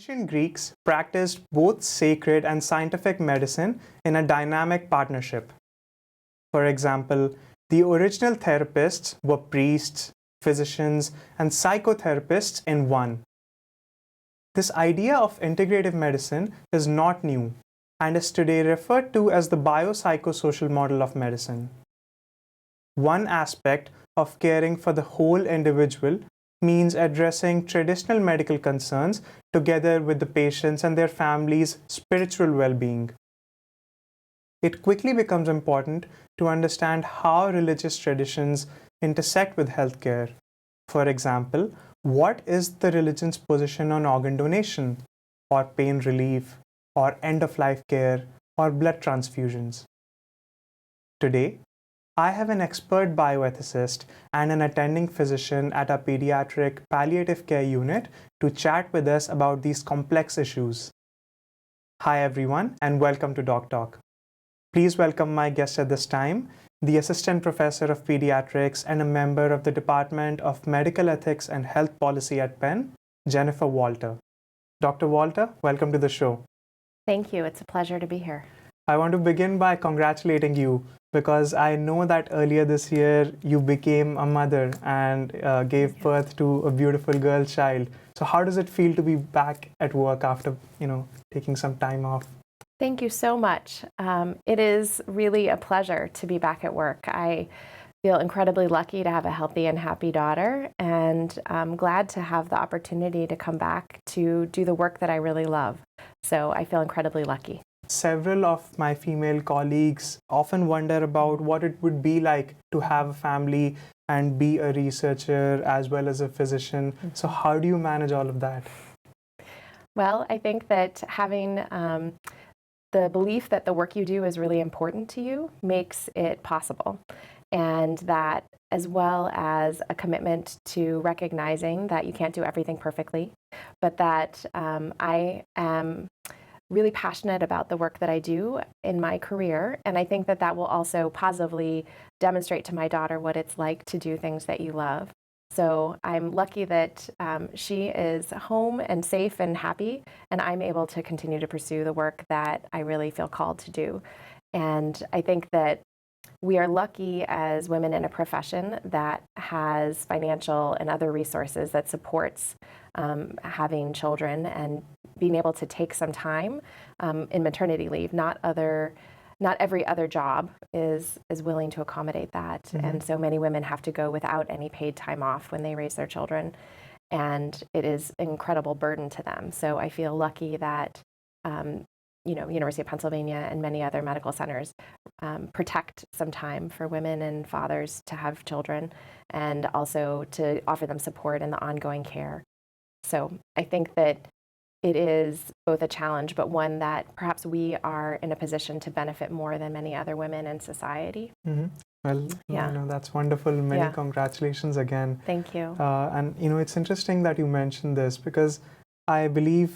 Ancient Greeks practiced both sacred and scientific medicine in a dynamic partnership. For example, the original therapists were priests, physicians, and psychotherapists in one. This idea of integrative medicine is not new and is today referred to as the biopsychosocial model of medicine. One aspect of caring for the whole individual means addressing traditional medical concerns together with the patients and their families' spiritual well-being. It quickly becomes important to understand how religious traditions intersect with healthcare. For example, what is the religion's position on organ donation, or pain relief, or end-of-life care, or blood transfusions? Today, I have an expert bioethicist and an attending physician at our pediatric palliative care unit to chat with us about these complex issues. Hi everyone, and welcome to Doc Talk. Please welcome my guest at this time, the Assistant Professor of Pediatrics and a member of the Department of Medical Ethics and Health Policy at Penn, Jennifer Walter. Dr. Walter, welcome to the show. Thank you. It's a pleasure to be here. I want to begin by congratulating you because I know that earlier this year you became a mother and gave birth to a beautiful girl child. So how does it feel to be back at work after, taking some time off? Thank you so much. It is really a pleasure to be back at work. I feel incredibly lucky to have a healthy and happy daughter, and I'm glad to have the opportunity to come back to do the work that I really love. So I feel incredibly lucky. Several of my female colleagues often wonder about what it would be like to have a family and be a researcher as well as a physician. So how do you manage all of that? Well, I think that having the belief that the work you do is really important to you makes it possible. And that, as well as a commitment to recognizing that you can't do everything perfectly, but that I am really passionate about the work that I do in my career. And I think that that will also positively demonstrate to my daughter what it's like to do things that you love. So I'm lucky that she is home and safe and happy, and I'm able to continue to pursue the work that I really feel called to do. And I think that we are lucky as women in a profession that has financial and other resources that supports having children and being able to take some time in maternity leave. Not every other job is willing to accommodate that. Mm-hmm. And so many women have to go without any paid time off when they raise their children. And it is an incredible burden to them. So I feel lucky that, University of Pennsylvania and many other medical centers protect some time for women and fathers to have children and also to offer them support in the ongoing care. So I think that it is both a challenge, but one that perhaps we are in a position to benefit more than many other women in society. Mm-hmm. Well, yeah. That's wonderful. Many congratulations again. Thank you. And it's interesting that you mentioned this because I believe,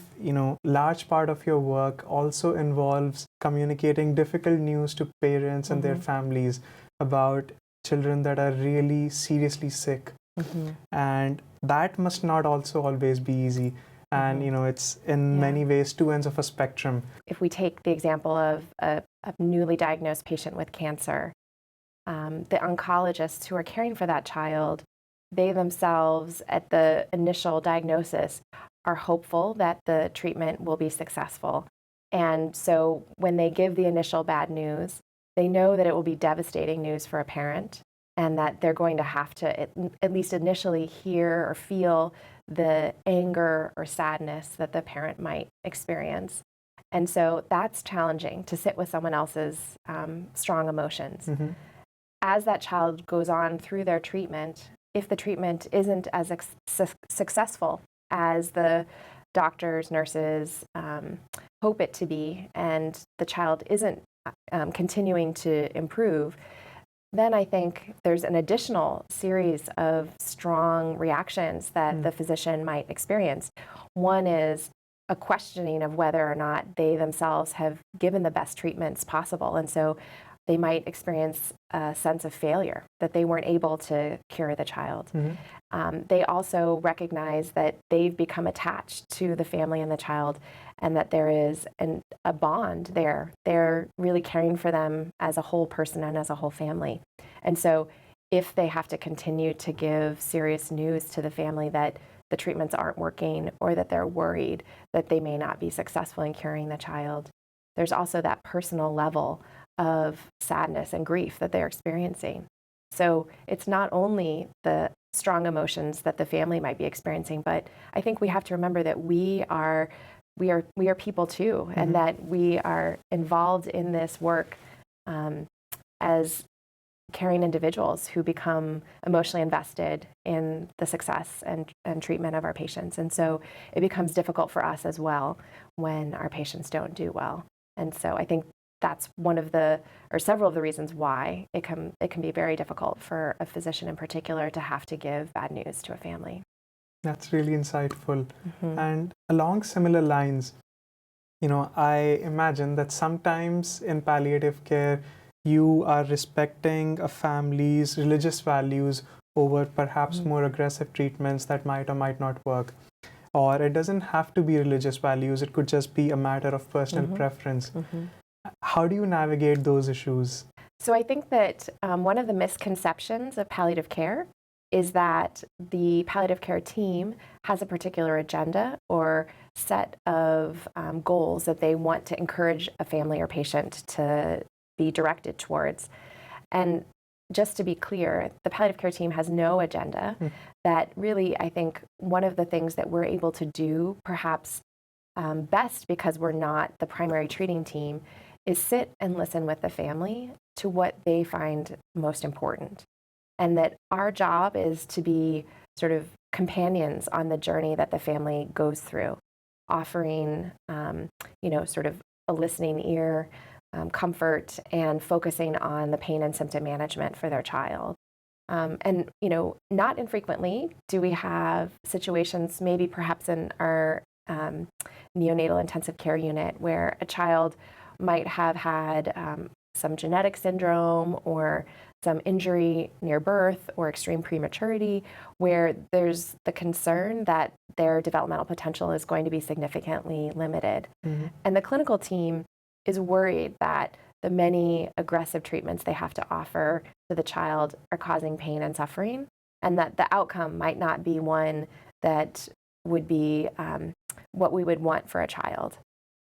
large part of your work also involves communicating difficult news to parents and their families about children that are really seriously sick. Mm-hmm. And that must not also always be easy. And, it's in many ways two ends of a spectrum. If we take the example of a newly diagnosed patient with cancer, the oncologists who are caring for that child, they themselves at the initial diagnosis are hopeful that the treatment will be successful. And so when they give the initial bad news, they know that it will be devastating news for a parent and that they're going to have to at least initially hear or feel the anger or sadness that the parent might experience. And so that's challenging to sit with someone else's strong emotions. Mm-hmm. As that child goes on through their treatment, if the treatment isn't as successful as the doctors, nurses hope it to be, and the child isn't continuing to improve, then I think there's an additional series of strong reactions that the physician might experience. One is a questioning of whether or not they themselves have given the best treatments possible. And so they might experience a sense of failure, that they weren't able to cure the child. They also recognize that they've become attached to the family and the child, and that there is a bond there. They're really caring for them as a whole person and as a whole family. And so if they have to continue to give serious news to the family that the treatments aren't working, or that they're worried that they may not be successful in curing the child, there's also that personal level of sadness and grief that they're experiencing. So it's not only the strong emotions that the family might be experiencing, but I think we have to remember that we are people too, and that we are involved in this work as caring individuals who become emotionally invested in the success and treatment of our patients. And so it becomes difficult for us as well when our patients don't do well. And so I think that's one of several of the reasons why it can be very difficult for a physician in particular to have to give bad news to a family. That's really insightful. And along similar lines, I imagine that sometimes in palliative care, you are respecting a family's religious values over perhaps more aggressive treatments that might or might not work. Or it doesn't have to be religious values, it could just be a matter of personal preference. How do you navigate those issues? So I think that one of the misconceptions of palliative care is that the palliative care team has a particular agenda or set of goals that they want to encourage a family or patient to be directed towards. And just to be clear, the palliative care team has no agenda. That really, I think, one of the things that we're able to do, perhaps best because we're not the primary treating team, is sit and listen with the family to what they find most important. And that our job is to be sort of companions on the journey that the family goes through, offering, sort of a listening ear, comfort, and focusing on the pain and symptom management for their child. And not infrequently do we have situations, maybe perhaps in our neonatal intensive care unit, where a child might have had some genetic syndrome or some injury near birth or extreme prematurity, where there's the concern that their developmental potential is going to be significantly limited. And the clinical team is worried that the many aggressive treatments they have to offer to the child are causing pain and suffering, and that the outcome might not be one that would be what we would want for a child.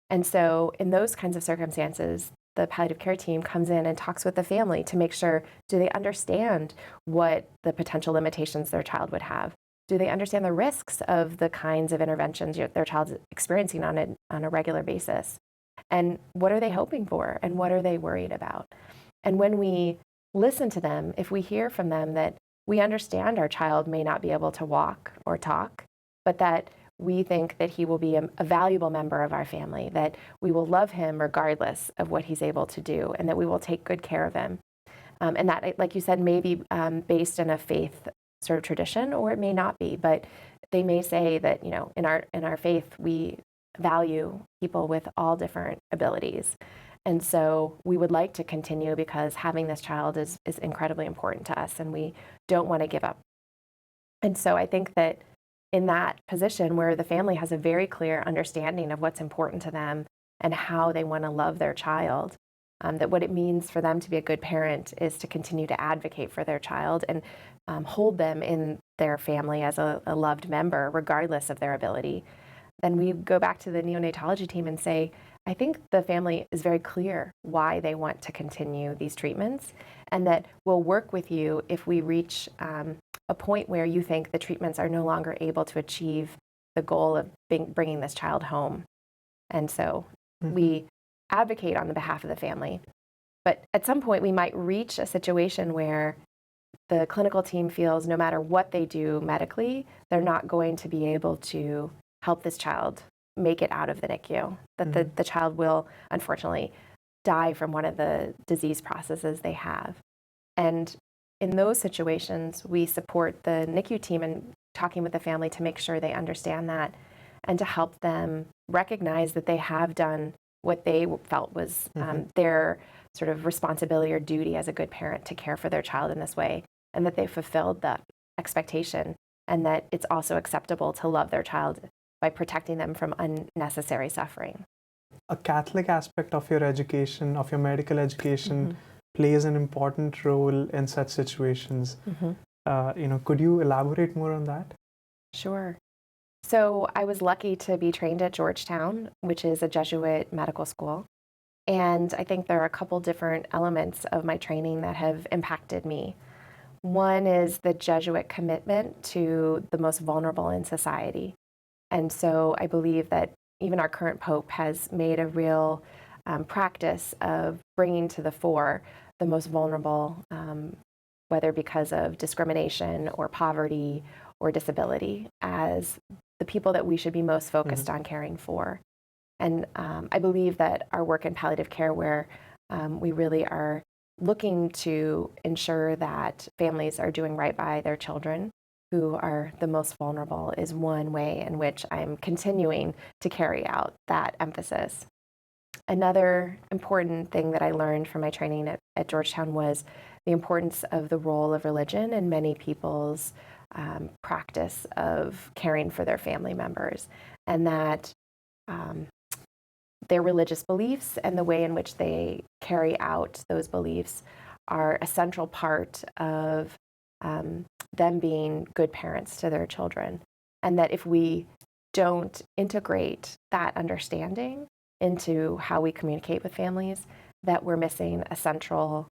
And so in those kinds of circumstances, the palliative care team comes in and talks with the family to make sure, do they understand what the potential limitations their child would have? Do they understand the risks of the kinds of interventions their child's experiencing on a regular basis? And what are they hoping for? And what are they worried about? And when we listen to them, if we hear from them that we understand our child may not be able to walk or talk, but that we think that he will be a valuable member of our family, that we will love him regardless of what he's able to do, and that we will take good care of him. And that, like you said, may be based in a faith sort of tradition, or it may not be, but they may say that, in our faith, we value people with all different abilities. And so we would like to continue because having this child is incredibly important to us, and we don't want to give up. And so I think that in that position where the family has a very clear understanding of what's important to them and how they want to love their child, that what it means for them to be a good parent is to continue to advocate for their child and hold them in their family as a loved member, regardless of their ability. Then we go back to the neonatology team and say, I think the family is very clear why they want to continue these treatments, and that we'll work with you if we reach a point where you think the treatments are no longer able to achieve the goal of bringing this child home. And so we advocate on the behalf of the family. But at some point, we might reach a situation where the clinical team feels no matter what they do medically, they're not going to be able to help this child make it out of the NICU, that the child will, unfortunately, die from one of the disease processes they have. And in those situations, we support the NICU team in talking with the family to make sure they understand that and to help them recognize that they have done what they felt was their sort of responsibility or duty as a good parent to care for their child in this way, and that they fulfilled that expectation, and that it's also acceptable to love their child by protecting them from unnecessary suffering. A Catholic aspect of your education, of your medical education, plays an important role in such situations. Could you elaborate more on that? Sure. So I was lucky to be trained at Georgetown, which is a Jesuit medical school. And I think there are a couple different elements of my training that have impacted me. One is the Jesuit commitment to the most vulnerable in society. And so I believe that even our current Pope has made a real practice of bringing to the fore the most vulnerable, whether because of discrimination or poverty or disability, as the people that we should be most focused on caring for. And I believe that our work in palliative care, where we really are looking to ensure that families are doing right by their children who are the most vulnerable, is one way in which I'm continuing to carry out that emphasis. Another important thing that I learned from my training at Georgetown was the importance of the role of religion in many people's practice of caring for their family members, and that their religious beliefs and the way in which they carry out those beliefs are a central part of them being good parents to their children. And that if we don't integrate that understanding into how we communicate with families, that we're missing a central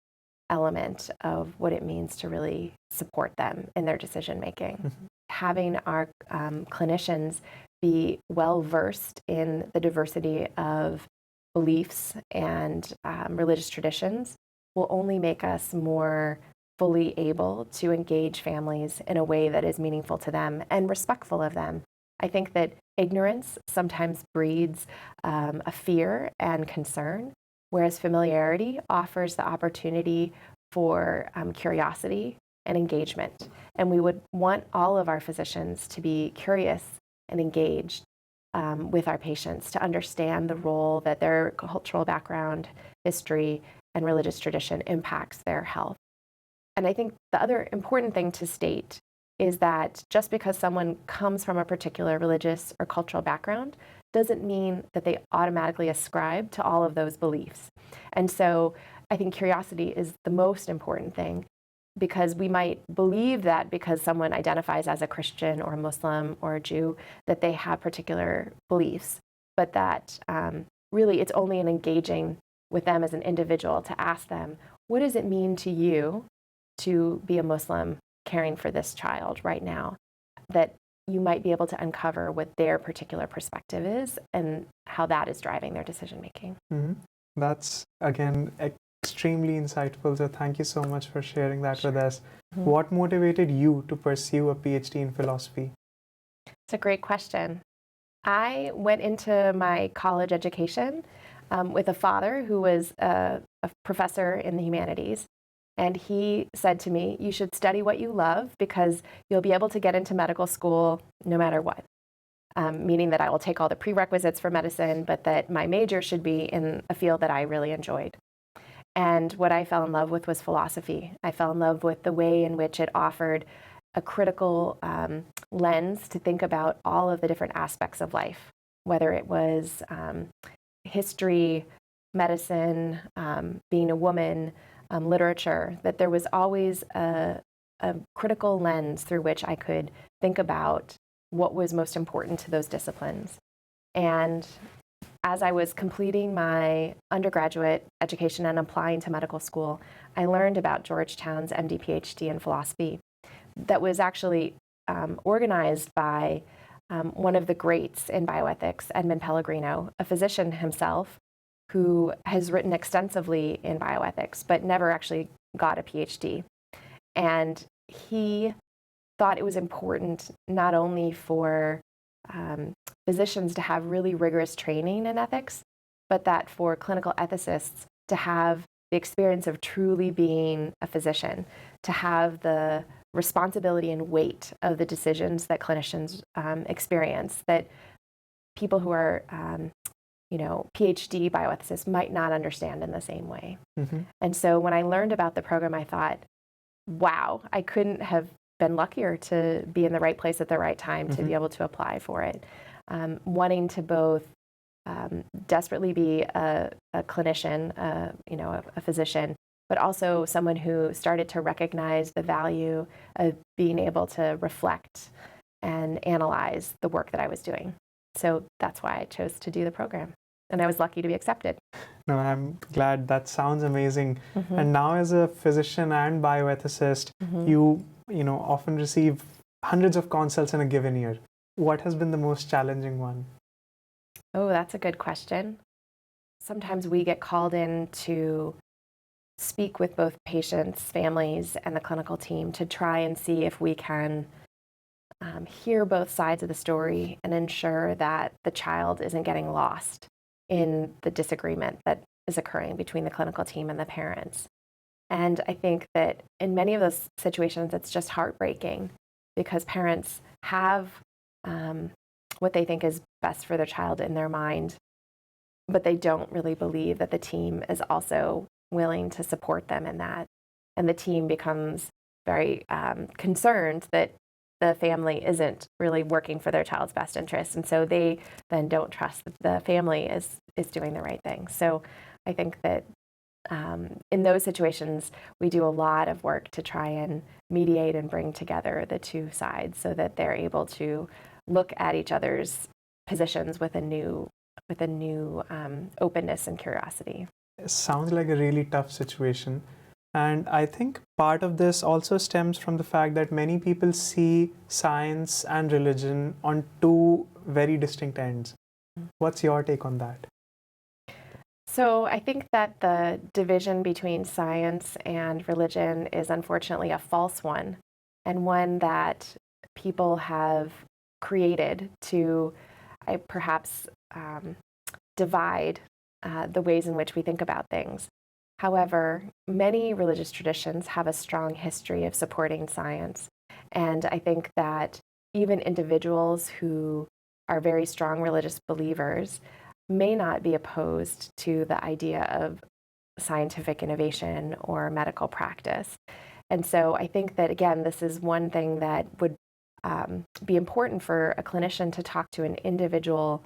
element of what it means to really support them in their decision making. Having our clinicians be well versed in the diversity of beliefs and religious traditions will only make us more fully able to engage families in a way that is meaningful to them and respectful of them. I think that ignorance sometimes breeds a fear and concern, whereas familiarity offers the opportunity for curiosity and engagement. And we would want all of our physicians to be curious and engaged with our patients, to understand the role that their cultural background, history, and religious tradition impacts their health. And I think the other important thing to state is that just because someone comes from a particular religious or cultural background doesn't mean that they automatically ascribe to all of those beliefs. And so I think curiosity is the most important thing, because we might believe that because someone identifies as a Christian or a Muslim or a Jew, that they have particular beliefs, but that really it's only in engaging with them as an individual to ask them, what does it mean to you to be a Muslim caring for this child right now, that you might be able to uncover what their particular perspective is and how that is driving their decision making. That's, again, extremely insightful. So thank you so much for sharing that with us. What motivated you to pursue a PhD in philosophy? It's a great question. I went into my college education with a father who was a professor in the humanities. And he said to me, you should study what you love because you'll be able to get into medical school no matter what. Meaning that I will take all the prerequisites for medicine, but that my major should be in a field that I really enjoyed. And what I fell in love with was philosophy. I fell in love with the way in which it offered a critical lens to think about all of the different aspects of life, whether it was history, medicine, being a woman, literature, that there was always a critical lens through which I could think about what was most important to those disciplines. And as I was completing my undergraduate education and applying to medical school, I learned about Georgetown's MD PhD in philosophy that was actually organized by one of the greats in bioethics, Edmund Pellegrino, a physician himself, who has written extensively in bioethics, but never actually got a PhD. And he thought it was important not only for physicians to have really rigorous training in ethics, but that for clinical ethicists to have the experience of truly being a physician, to have the responsibility and weight of the decisions that clinicians experience, that people who are PhD bioethicists might not understand in the same way. Mm-hmm. And so when I learned about the program, I thought, wow, I couldn't have been luckier to be in the right place at the right time to be able to apply for it. Wanting to both desperately be a clinician, a physician, but also someone who started to recognize the value of being able to reflect and analyze the work that I was doing. So that's why I chose to do the program. And I was lucky to be accepted. No, I'm glad. That sounds amazing. And now as a physician and bioethicist, you often receive hundreds of consults in a given year. What has been the most challenging one? Oh, that's a good question. Sometimes we get called in to speak with both patients, families, and the clinical team to try and see if we can hear both sides of the story and ensure that the child isn't getting lost in the disagreement that is occurring between the clinical team and the parents. And I think that in many of those situations, it's just heartbreaking because parents have what they think is best for their child in their mind, but they don't really believe that the team is also willing to support them in that. And the team becomes very concerned that the family isn't really working for their child's best interest. And so they then don't trust that the family is doing the right thing. So I think that in those situations, we do a lot of work to try and mediate and bring together the two sides so that they're able to look at each other's positions with a new openness and curiosity. It sounds like a really tough situation. And I think part of this also stems from the fact that many people see science and religion on two very distinct ends. What's your take on that? So I think that the division between science and religion is unfortunately a false one, and one that people have created to perhaps divide the ways in which we think about things. However, many religious traditions have a strong history of supporting science, and I think that even individuals who are very strong religious believers may not be opposed to the idea of scientific innovation or medical practice. And so I think that, again, this is one thing that would be important for a clinician to talk to an individual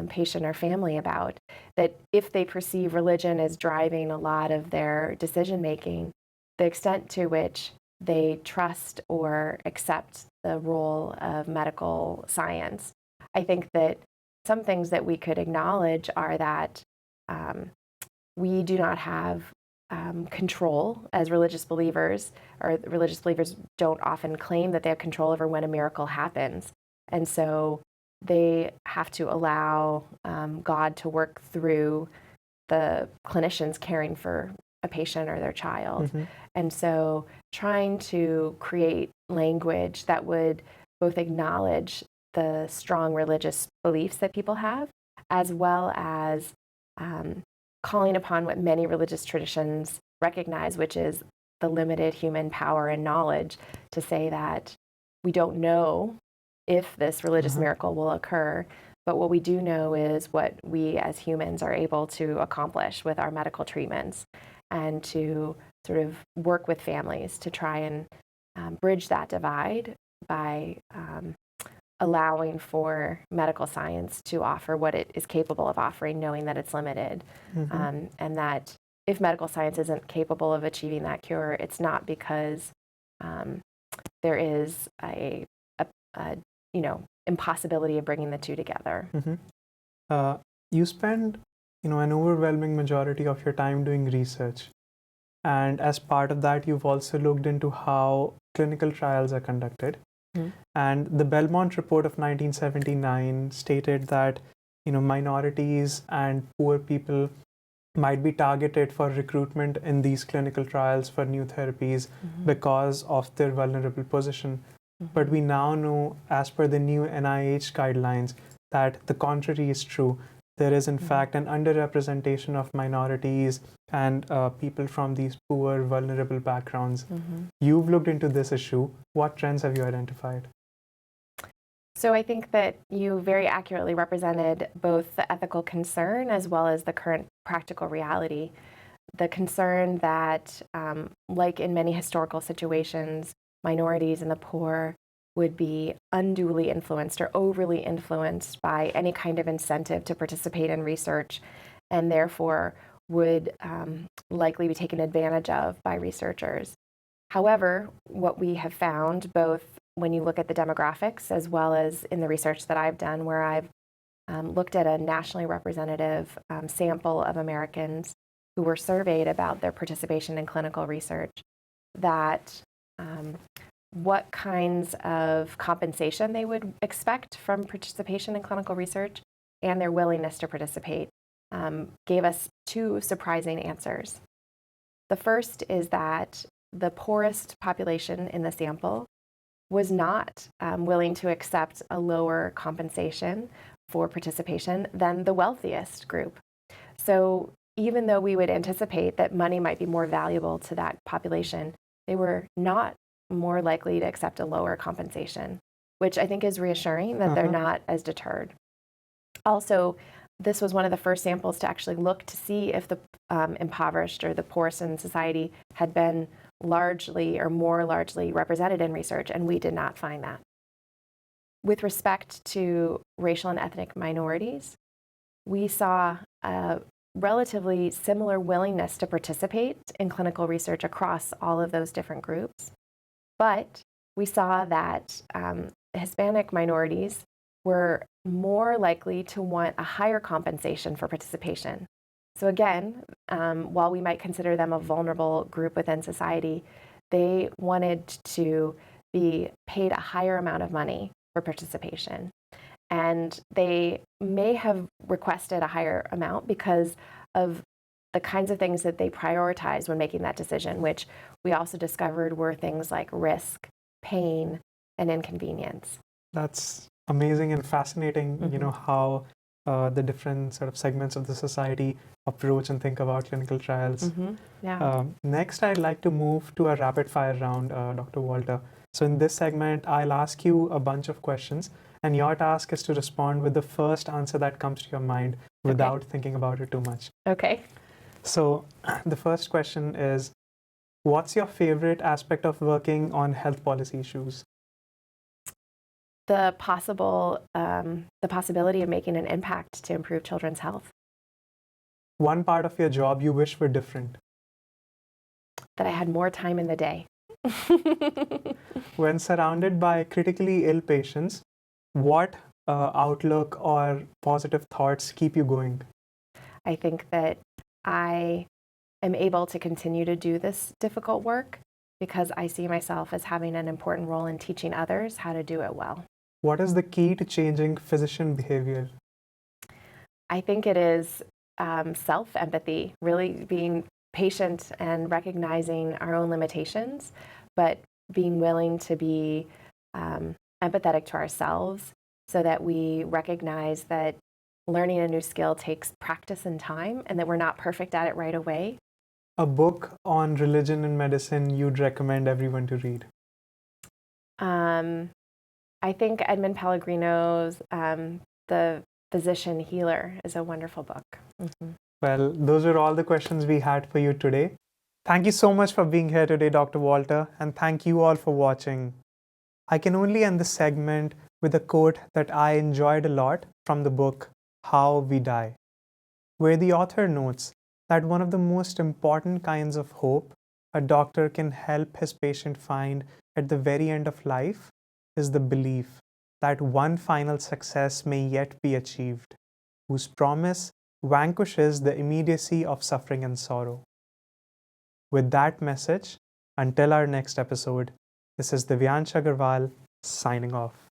patient or family about, that if they perceive religion as driving a lot of their decision making, the extent to which they trust or accept the role of medical science. I think that some things that we could acknowledge are that we do not have control as religious believers, or religious believers don't often claim that they have control over when a miracle happens. And so they have to allow God to work through the clinicians caring for a patient or their child. And so trying to create language that would both acknowledge the strong religious beliefs that people have, as well as calling upon what many religious traditions recognize, which is the limited human power and knowledge, to say that we don't know if this religious miracle will occur, but what we do know is what we as humans are able to accomplish with our medical treatments, and to sort of work with families to try and bridge that divide by allowing for medical science to offer what it is capable of offering, knowing that it's limited. And that if medical science isn't capable of achieving that cure, it's not because there is a impossibility of bringing the two together. You spend an overwhelming majority of your time doing research. And as part of that, you've also looked into how clinical trials are conducted. And the Belmont report of 1979 stated that minorities and poor people might be targeted for recruitment in these clinical trials for new therapies because of their vulnerable position. But we now know, as per the new NIH guidelines, that the contrary is true. There is, in fact, an underrepresentation of minorities and people from these poor, vulnerable backgrounds. You've looked into this issue. What trends have you identified? So I think that you very accurately represented both the ethical concern as well as the current practical reality. The concern that, like in many historical situations, minorities and the poor would be unduly influenced or overly influenced by any kind of incentive to participate in research, and therefore would likely be taken advantage of by researchers. However, what we have found, both when you look at the demographics as well as in the research that I've done, where I've looked at a nationally representative sample of Americans who were surveyed about their participation in clinical research, that what kinds of compensation they would expect from participation in clinical research and their willingness to participate gave us two surprising answers. The first is that the poorest population in the sample was not willing to accept a lower compensation for participation than the wealthiest group. So even though we would anticipate that money might be more valuable to that population, they were not more likely to accept a lower compensation, which I think is reassuring that they're not as deterred. Also, this was one of the first samples to actually look to see if the impoverished or the poorest in society had been largely or more largely represented in research, and we did not find that. With respect to racial and ethnic minorities, we saw a relatively similar willingness to participate in clinical research across all of those different groups. But we saw that Hispanic minorities were more likely to want a higher compensation for participation. So again, while we might consider them a vulnerable group within society, they wanted to be paid a higher amount of money for participation. And they may have requested a higher amount because of the kinds of things that they prioritized when making that decision, which we also discovered were things like risk, pain, and inconvenience. That's amazing and fascinating, how the different sort of segments of the society approach and think about clinical trials. Yeah. Next, I'd like to move to a rapid fire round, Dr. Walter. So in this segment, I'll ask you a bunch of questions, and your task is to respond with the first answer that comes to your mind without thinking about it too much. Okay. So the first question is, what's your favorite aspect of working on health policy issues? The possibility of making an impact to improve children's health. One part of your job you wish were different? That I had more time in the day. When surrounded by critically ill patients, what outlook or positive thoughts keep you going? I think that I am able to continue to do this difficult work because I see myself as having an important role in teaching others how to do it well. What is the key to changing physician behavior? I think it is self-empathy, really being patient and recognizing our own limitations, but being willing to be empathetic to ourselves so that we recognize that learning a new skill takes practice and time and that we're not perfect at it right away. A book on religion and medicine you'd recommend everyone to read? I think Edmund Pellegrino's The Physician Healer is a wonderful book. Well, those are all the questions we had for you today. Thank you so much for being here today, Dr. Walter, and thank you all for watching. I can only end this segment with a quote that I enjoyed a lot from the book, How We Die, where the author notes that one of the most important kinds of hope a doctor can help his patient find at the very end of life is the belief that one final success may yet be achieved, whose promise vanquishes the immediacy of suffering and sorrow. With that message, until our next episode, this is Divyansh Agarwal signing off.